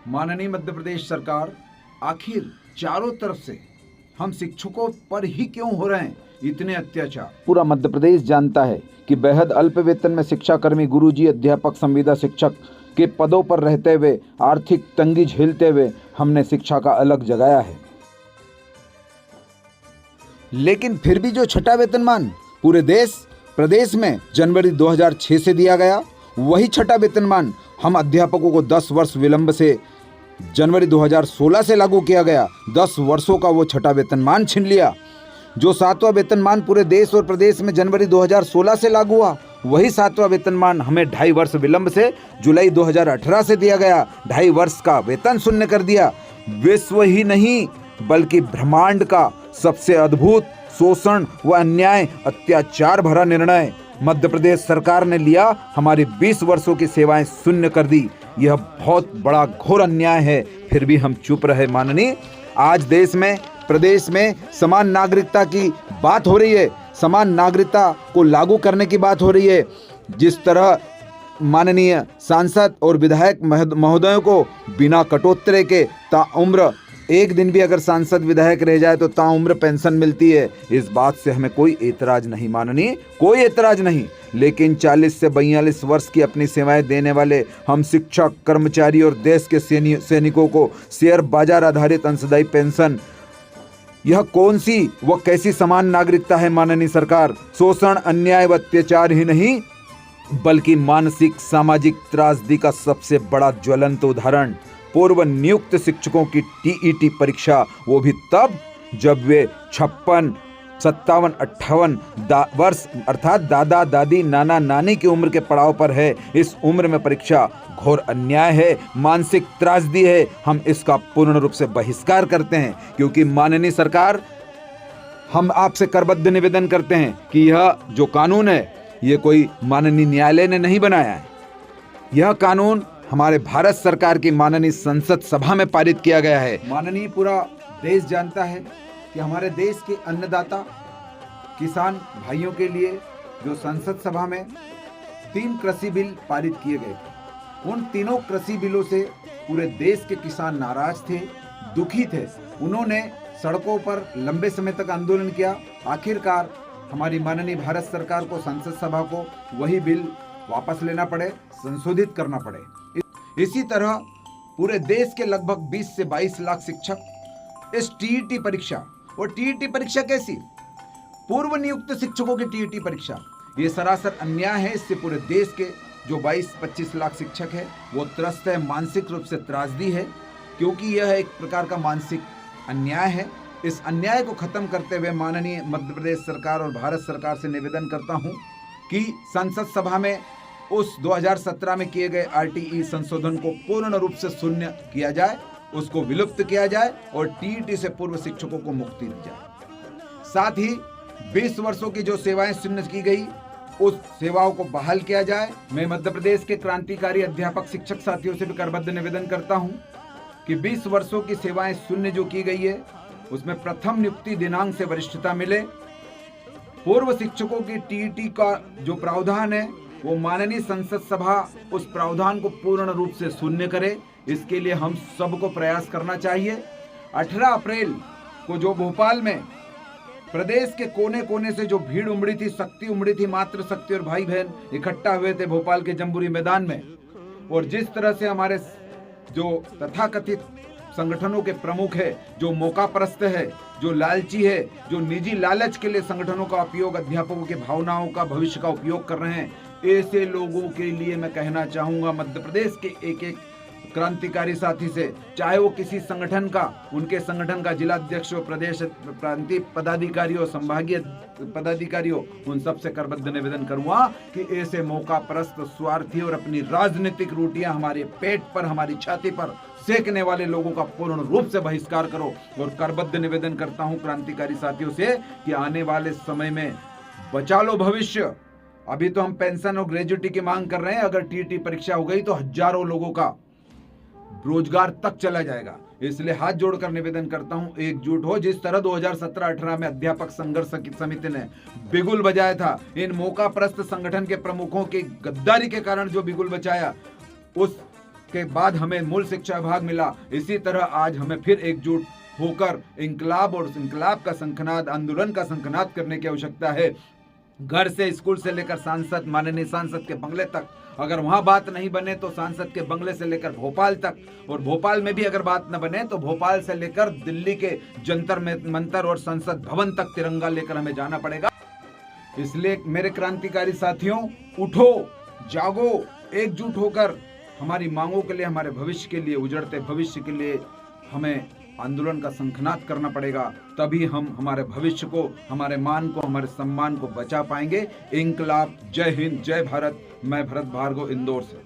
माननीय मध्य प्रदेश सरकार आखिर चारों तरफ से हम शिक्षकों पर ही क्यों हो रहे हैं इतने अत्याचार। पूरा मध्य प्रदेश जानता है कि बेहद अल्प वेतन में शिक्षाकर्मी, गुरुजी, अध्यापक, संविदा शिक्षक के पदों पर रहते हुए आर्थिक तंगी झेलते हुए हमने शिक्षा का अलग जगाया है। लेकिन फिर भी जो छठा वेतनमान पूरे प्रदेश में जनवरी 2006 से दिया गया, वही छठा वेतनमान हम अध्यापकों को 10 वर्ष विलंब से जनवरी 2016 से लागू किया गया। 10 वर्षों का वो छठा वेतनमान छीन लिया। जो 7वां वेतनमान पूरे देश और प्रदेश में जनवरी 2016 से लागू हुआ, वही 7वां वेतनमान हमें 2.5 वर्ष विलंब से जुलाई 2018 से दिया गया। 2.5 वर्ष का वेतन शून्य कर दिया। विश्व ही नहीं बल्कि ब्रह्मांड का सबसे अद्भुत शोषण व अन्याय, अत्याचार भरा निर्णय मध्य प्रदेश सरकार ने लिया। हमारी 20 वर्षों की सेवाएं शून्य कर दी। यह बहुत बड़ा घोर अन्याय है, फिर भी हम चुप रहे। माननीय, आज देश में, प्रदेश में समान नागरिकता की बात हो रही है, समान नागरिकता को लागू करने की बात हो रही है। जिस तरह माननीय सांसद और विधायक महोदयों को बिना कटौती के ताउम्र, एक दिन भी अगर सांसद विधायक रह जाए तो ताउम्र पेंशन मिलती है, इस बात से हमें कोई एतराज नहीं। माननीय, कोई एतराज नहीं। लेकिन 40 से 42 वर्ष की अपनी सेवाएं देने वाले हम शिक्षक, कर्मचारी और देश के सैनिकों को शेयर बाजार आधारित अंशदायी पेंशन, यह कौन सी व कैसी समान नागरिकता है माननीय सरकार। शोषण, अन्याय व अत्याचार ही नहीं बल्कि मानसिक सामाजिक त्रासदी का सबसे बड़ा ज्वलंत उदाहरण पूर्व नियुक्त शिक्षकों की टीईटी परीक्षा, वो भी तब जब वे 56, 57, 58 वर्ष अर्थात दादा दादी, नाना नानी की उम्र के पड़ाव पर है। इस उम्र में परीक्षा घोर अन्याय है, मानसिक त्रासदी है। हम इसका पूर्ण रूप से बहिष्कार करते हैं, क्योंकि माननीय सरकार, हम आपसे करबद्ध निवेदन करते हैं कि यह जो कानून है, ये कोई माननीय न्यायालय ने नहीं बनाया है। यह कानून हमारे भारत सरकार की माननीय संसद सभा में पारित किया गया है। माननीय, पूरा देश जानता है कि हमारे देश के अन्नदाता किसान भाइयों के लिए जो संसद सभा में 3 कृषि बिल पारित किए गए थे, उन तीनों कृषि बिलों से पूरे देश के किसान नाराज थे, दुखी थे। उन्होंने सड़कों पर लंबे समय तक आंदोलन किया। आखिरकार हमारी माननीय भारत सरकार को, संसद सभा को वही बिल वापस लेना पड़े, संशोधित करना पड़े। इसी तरह पूरे देश के लगभग 20 से 22 लाख शिक्षक इस टीईटी परीक्षा, और टीईटी परीक्षा कैसी, पूर्व नियुक्त शिक्षकों की टीईटी परीक्षा, ये सरासर अन्याय है। इससे पूरे देश के जो 22-25 लाख शिक्षक है वो त्रस्त है, मानसिक रूप से त्रासदी है, क्योंकि यह एक प्रकार का मानसिक अन्याय है। इस अन्याय को खत्म करते हुए माननीय मध्य प्रदेश सरकार और भारत सरकार से निवेदन करता हूं कि संसद सभा में उस 2017 में किए गए आरटीई संशोधन को पूर्ण रूप से शून्य किया जाए, उसको विलुप्त किया जाए और टीईटी से पूर्व शिक्षकों को मुक्ति दी जाए। साथ ही 20 वर्षों की जो सेवाएं शून्य की गई, उस सेवाओं को बहाल किया जाए। मैं मध्य प्रदेश के क्रांतिकारी अध्यापक शिक्षक साथियों से भी करबद्ध निवेदन करता हूं कि 20 वर्षों की सेवाएं शून्य जो की गई है, उसमें प्रथम नियुक्ति दिनांक से वरिष्ठता मिले। पूर्व शिक्षकों की टीईटी का जो प्रावधान है, वो माननीय संसद सभा उस प्रावधान को पूर्ण रूप से शून्य करे। इसके लिए हम सबको प्रयास करना चाहिए। 18 अप्रैल को जो भोपाल में प्रदेश के कोने कोने से जो भीड़ उमड़ी थी, शक्ति उमड़ी थी, मातृशक्ति और भाई बहन इकट्ठा हुए थे भोपाल के जम्बूरी मैदान में, और जिस तरह से हमारे जो तथाकथित संगठनों के प्रमुख है, जो मौकापरस्त है, जो लालची है, जो निजी लालच के लिए संगठनों का उपयोग, अध्यापकों के भावनाओं का, भविष्य का उपयोग कर रहे हैं, ऐसे लोगों के लिए मैं कहना चाहूंगा मध्य प्रदेश के एक एक क्रांतिकारी साथी से, चाहे वो किसी संगठन का, उनके संगठन का जिलाध्यक्ष हो, प्रदेश प्रांतीय पदाधिकारी हो, संभागीय पदाधिकारी हो, उन सबसे करबद्ध निवेदन करूंगा कि ऐसे मौकापरस्त, स्वार्थी और अपनी राजनीतिक रोटियां हमारे पेट पर, हमारी छाती पर सेकने वाले लोगों का पूर्ण रूप से बहिष्कार करो। और करबद्ध निवेदन करता हूं क्रांतिकारी साथियों से कि आने वाले समय में बचा लो भविष्य। अभी तो हम पेंशन और ग्रेजुएटी की मांग कर रहे हैं, अगर टीईटी परीक्षा हो गई तो हजारों लोगों का रोजगार तक चला जाएगा। इसलिए हाथ जोड़कर निवेदन करता हूं, एकजुट हो। जिस तरह 2017-18 में अध्यापक संघर्ष समिति ने बिगुल बजाया था, इन मौकापरस्त संगठन के प्रमुखों की गद्दारी के कारण जो बिगुल बचाया, उस के बाद हमें मूल शिक्षा विभाग मिला, इसी तरह आज हमें फिर एकजुट होकर इंकलाब और इंकलाब का शंखनाद, आंदोलन का शंखनाद करने की आवश्यकता है। घर से, स्कूल से लेकर सांसद, माननीय सांसद के बंगले तक, अगर वहां बात नहीं बने तो सांसद के बंगले से लेकर भोपाल तक, और भोपाल में भी अगर बात न बने तो भोपाल से लेकर दिल्ली के जंतर मंतर और संसद भवन तक तिरंगा लेकर हमें जाना पड़ेगा। इसलिए मेरे क्रांतिकारी साथियों, उठो, जागो, एकजुट होकर हमारी मांगों के लिए, हमारे भविष्य के लिए, उजड़ते भविष्य के लिए हमें आंदोलन का शंखनाद करना पड़ेगा। तभी हम हमारे भविष्य को, हमारे मान को, हमारे सम्मान को बचा पाएंगे। इंकलाब। जय हिंद, जय भारत। मैं भरत भार्गव, इंदौर से।